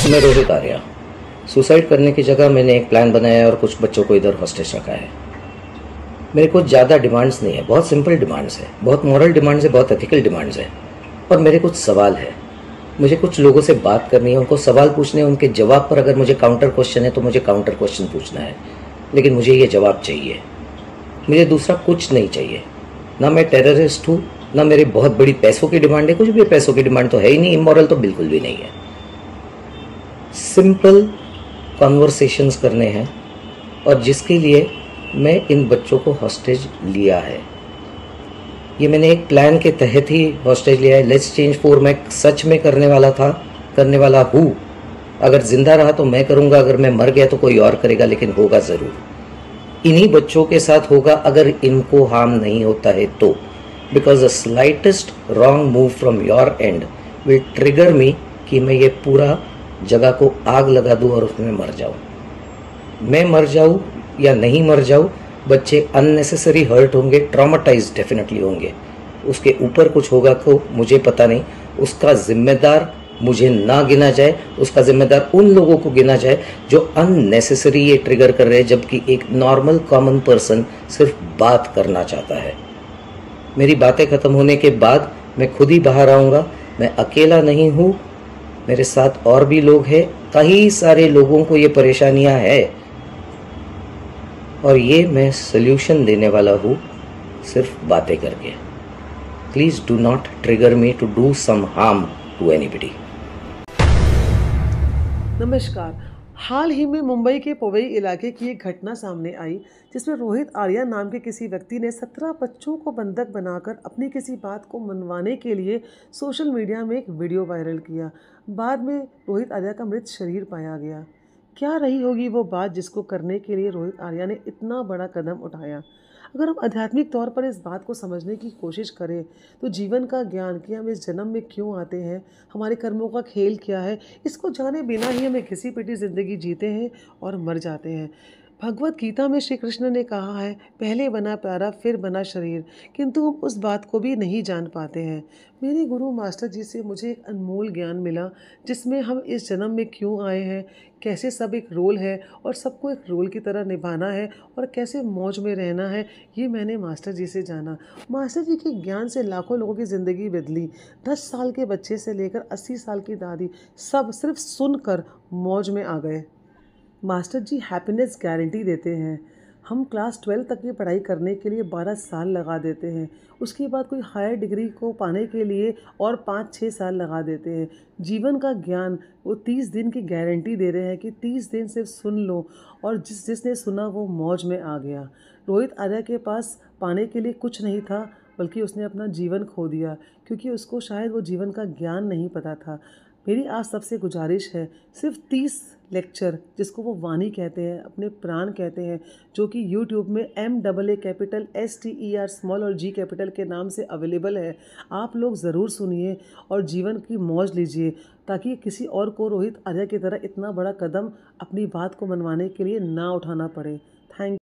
मैं रोहित आर्या। सुसाइड करने की जगह मैंने एक प्लान बनाया है और कुछ बच्चों को इधर हॉस्टेज रखा है। मेरे कुछ ज़्यादा डिमांड्स नहीं है, बहुत सिंपल डिमांड्स है, बहुत मॉरल डिमांड्स है, बहुत एथिकल डिमांड्स है। और मेरे कुछ सवाल है। मुझे कुछ लोगों से बात करनी है, उनको सवाल पूछने हैं, उनके जवाब पर अगर मुझे काउंटर क्वेश्चन है तो मुझे काउंटर क्वेश्चन पूछना है। लेकिन मुझे ये जवाब चाहिए, मुझे दूसरा कुछ नहीं चाहिए। ना मैं टेररिस्ट हूँ, ना मेरी बहुत बड़ी पैसों की डिमांड है, कुछ भी पैसों की डिमांड तो है ही नहीं, इमोरल तो बिल्कुल भी नहीं है। सिंपल कॉन्वर्सेशंस करने हैं और जिसके लिए मैं इन बच्चों को हॉस्टेज लिया है। ये मैंने एक प्लान के तहत ही हॉस्टेज लिया है। लेट्स चेंज 4 मैं सच में करने वाला था, करने वाला हूँ। अगर जिंदा रहा तो मैं करूँगा, अगर मैं मर गया तो कोई और करेगा, लेकिन होगा ज़रूर। इन्हीं बच्चों के साथ होगा अगर इनको हार्म नहीं होता है तो। Because the slightest wrong move from your end will trigger me कि मैं ये पूरा जगह को आग लगा दूँ और उसमें मर जाऊँ। मैं मर जाऊँ या नहीं मर जाऊँ, बच्चे अननेसेसरी हर्ट होंगे, ट्रॉमाटाइज डेफिनेटली होंगे। उसके ऊपर कुछ होगा तो मुझे पता नहीं, उसका जिम्मेदार मुझे ना गिना जाए, उसका जिम्मेदार उन लोगों को गिना जाए जो अननेसेसरी ये ट्रिगर कर रहे हैं, जबकि एक नॉर्मल कॉमन पर्सन सिर्फ बात करना चाहता है। मेरी बातें ख़त्म होने के बाद मैं खुद ही बाहर आऊँगा। मैं अकेला नहीं हूँ, मेरे साथ और भी लोग हैं। कई सारे लोगों को ये परेशानियाँ हैं और ये मैं सल्यूशन देने वाला हूँ सिर्फ बातें करके। Please do not trigger me to do some harm to anybody. नमस्कार। हाल ही में मुंबई के पवई इलाके की एक घटना सामने आई जिसमें रोहित आर्या नाम के किसी व्यक्ति ने 17 बच्चों को बंधक बनाकर अपनी किसी बात को मनवाने के लिए सोशल मीडिया में एक वीडियो वायरल किया। बाद में रोहित आर्या का मृत शरीर पाया गया। क्या रही होगी वो बात जिसको करने के लिए रोहित आर्या ने इतना बड़ा कदम उठाया? अगर हम आध्यात्मिक तौर पर इस बात को समझने की कोशिश करें तो जीवन का ज्ञान, कि हम इस जन्म में क्यों आते हैं, हमारे कर्मों का खेल क्या है, इसको जाने बिना ही हमें घिसी पिटी ज़िंदगी जीते हैं और मर जाते हैं। भगवत गीता में श्री कृष्ण ने कहा है, पहले बना प्यारा फिर बना शरीर, किंतु हम उस बात को भी नहीं जान पाते हैं। मेरे गुरु मास्टर जी से मुझे एक अनमोल ज्ञान मिला जिसमें हम इस जन्म में क्यों आए हैं, कैसे सब एक रोल है और सबको एक रोल की तरह निभाना है और कैसे मौज में रहना है, ये मैंने मास्टर जी से जाना। मास्टर जी के ज्ञान से लाखों लोगों की ज़िंदगी बदली। 10 साल के बच्चे से लेकर 80 साल की दादी, सब सिर्फ सुनकर मौज में आ गए। मास्टर जी हैप्पीनेस गारंटी देते हैं। हम क्लास 12 तक की पढ़ाई करने के लिए 12 साल लगा देते हैं, उसके बाद कोई हायर डिग्री को पाने के लिए और 5-6 साल लगा देते हैं। जीवन का ज्ञान वो 30 दिन की गारंटी दे रहे हैं कि 30 दिन सिर्फ सुन लो, और जिसने सुना वो मौज में आ गया। रोहित आर्या के पास पाने के लिए कुछ नहीं था, बल्कि उसने अपना जीवन खो दिया क्योंकि उसको शायद वो जीवन का ज्ञान नहीं पता था। मेरी आप सबसे गुजारिश है, सिर्फ 30 लेक्चर, जिसको वो वाणी कहते हैं, अपने प्राण कहते हैं, जो कि यूट्यूब में MAA कैपिटल STER स्मॉल और G कैपिटल के नाम से अवेलेबल है। आप लोग ज़रूर सुनिए और जीवन की मौज लीजिए, ताकि किसी और को रोहित आर्या की तरह इतना बड़ा कदम अपनी बात को मनवाने के लिए ना उठाना पड़े। थैंक